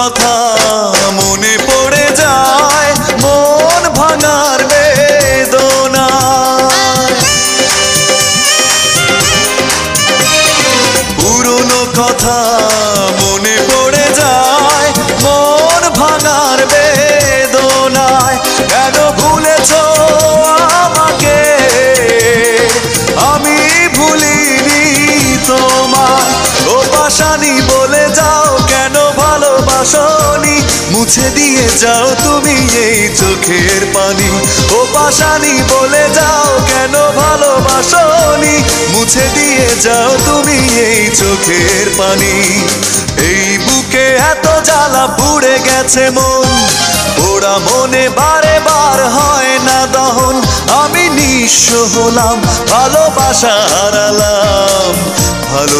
কথা মনে পড়ে যায়, মন ভাঙার বেদনা। পুরনো কথা মনে পড়ে যায়, মন ভাঙার বেদনায়। কেন ভুলেছ আমাকে, আমি ভুলিনি তোমায়। ও পাশানি বলে যাও কেন ভালোবাসনি, মুছে দিয়ে যাও তুমি এই চোখের পানি। ও পাশানি বলে যাও কেন ভালোবাসনি, মুছে দিয়ে যাও তুমি এই চোখের পানি। এই বুকে এত জ্বালা পুড়ে গেছে মন, পোড়া মনে বারে বার হয় না দহন। আমি নিঃস্ব হলাম, ভালোবাসা হারালাম, ভালো